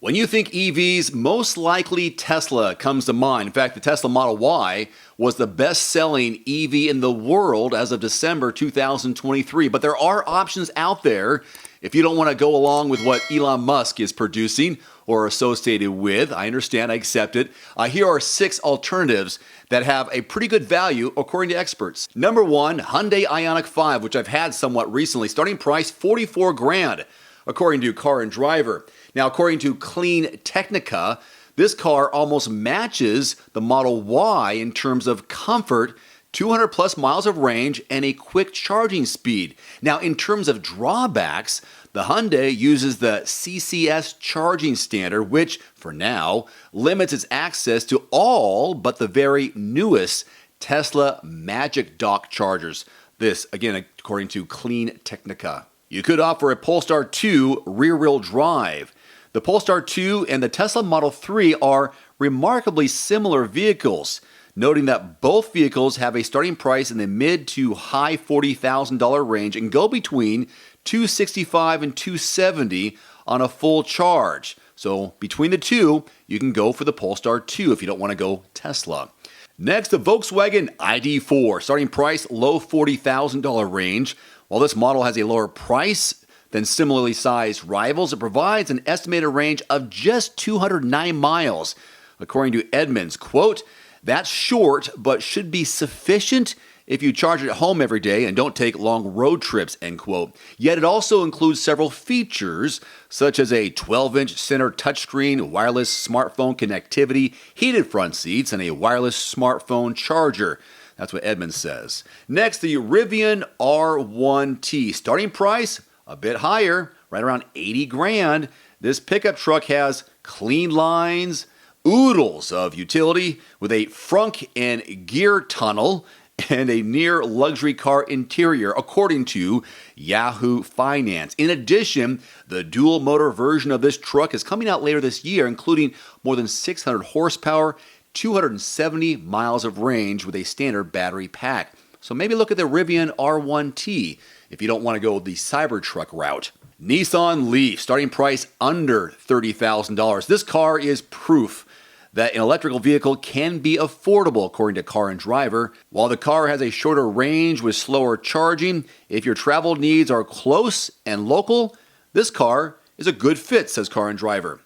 When you think EVs, most likely Tesla comes to mind. In fact, the Tesla Model Y was the best-selling EV in the world as of December 2023. But there are options out there if you don't want to go along with what Elon Musk is producing or associated with. I understand, I accept it. Here are 6 alternatives that have a pretty good value according to experts. Number 1, Hyundai Ionic 5, which I've had somewhat recently. Starting price $44,000 according to Car and Driver. Now, according to Clean Technica, this car almost matches the Model Y in terms of comfort, 200 plus miles of range, and a quick charging speed. Now, in terms of drawbacks, the Hyundai uses the CCS charging standard, which, for now, limits its access to all but the very newest Tesla Magic Dock chargers. This, again, according to Clean Technica. You could opt for a Polestar 2 rear-wheel drive. The Polestar 2 and the Tesla Model 3 are remarkably similar vehicles, noting that both vehicles have a starting price in the mid to high $40,000 range and go between $265 and $270 on a full charge. So between the two, you can go for the Polestar 2 if you don't want to go Tesla. Next, the Volkswagen ID4, starting price low $40,000 range. While this model has a lower price than similarly sized rivals, it provides an estimated range of just 209 miles. According to Edmunds, quote, "That's short, but should be sufficient if you charge it at home every day and don't take long road trips," end quote. Yet it also includes several features, such as a 12-inch center touchscreen, wireless smartphone connectivity, heated front seats, and a wireless smartphone charger. That's what Edmunds says. Next, the Rivian R1T. Starting price, a bit higher, right around $80,000. This pickup truck has clean lines, oodles of utility with a frunk and gear tunnel, and a near luxury car interior, according to Yahoo Finance. In addition, the dual motor version of this truck is coming out later this year, including more than 600 horsepower, 270 miles of range with a standard battery pack. So maybe look at the Rivian R1T if you don't want to go the Cybertruck route. Nissan Leaf, starting price under $30,000. This car is proof that an electrical vehicle can be affordable, according to Car and Driver. While the car has a shorter range with slower charging, if your travel needs are close and local, this car is a good fit, says Car and Driver.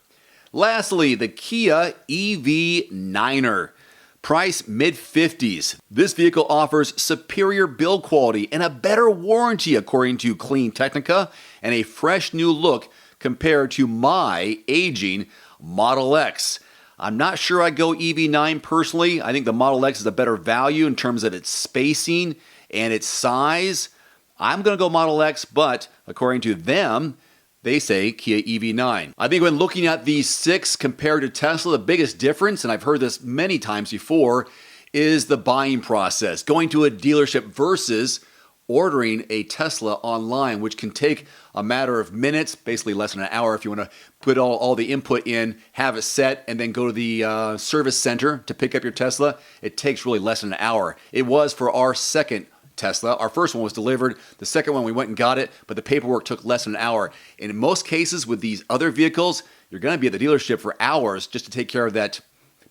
Lastly, the Kia EV9er. Price mid-50s. This vehicle offers superior build quality and a better warranty, according to Clean Technica, and a fresh new look compared to my aging Model X. I'm not sure I'd go EV9 personally. I think the Model X is a better value in terms of its spacing and its size. I'm going to go Model X, but according to them, they say Kia EV9. I think when looking at these 6 compared to Tesla, the biggest difference, and I've heard this many times before, is the buying process. Going to a dealership versus ordering a Tesla online, which can take a matter of minutes, basically less than an hour if you want to put all the input in, have it set, and then go to the service center to pick up your Tesla. It takes really less than an hour. It was for our second Tesla. Our first one was delivered. The second one, we went and got it, but the paperwork took less than an hour. And in most cases with these other vehicles, you're going to be at the dealership for hours just to take care of that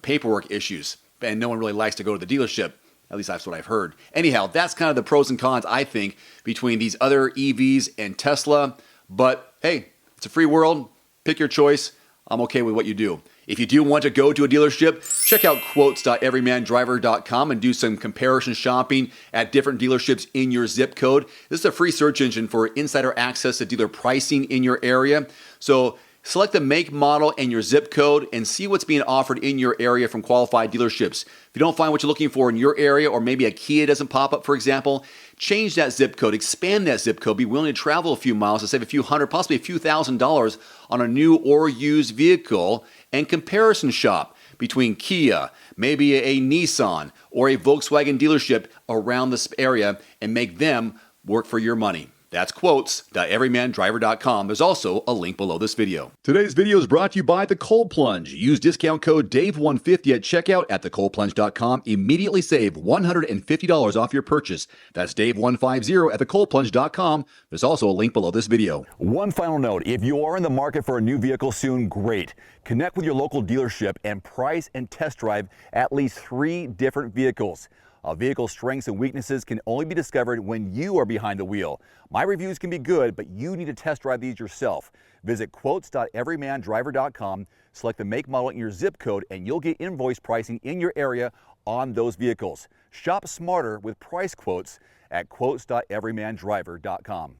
paperwork issues. And no one really likes to go to the dealership. At least that's what I've heard. Anyhow, that's kind of the pros and cons, I think, between these other EVs and Tesla. But hey, it's a free world. Pick your choice. I'm okay with what you do. If you do want to go to a dealership, check out quotes.everymandriver.com and do some comparison shopping at different dealerships in your zip code. This is a free search engine for insider access to dealer pricing in your area. So select the make, model, and your zip code and see what's being offered in your area from qualified dealerships. If you don't find what you're looking for in your area, or maybe a Kia doesn't pop up, for example, change that zip code, expand that zip code, be willing to travel a few miles to save a few hundred, possibly a few $1,000s on a new or used vehicle, and comparison shop between Kia, maybe a Nissan, or a Volkswagen dealership around this area and make them work for your money. That's quotes.everymandriver.com. There's also a link below this video. Today's video is brought to you by The Cold Plunge. Use discount code DAVE150 at checkout at thecoldplunge.com. Immediately save $150 off your purchase. That's DAVE150 at thecoldplunge.com. There's also a link below this video. One final note, if you are in the market for a new vehicle soon, great. Connect with your local dealership and price and test drive at least 3 different vehicles. A vehicle's strengths and weaknesses can only be discovered when you are behind the wheel. My reviews can be good, but you need to test drive these yourself. Visit quotes.everymandriver.com, select the make, model, and your zip code, and you'll get invoice pricing in your area on those vehicles. Shop smarter with price quotes at quotes.everymandriver.com.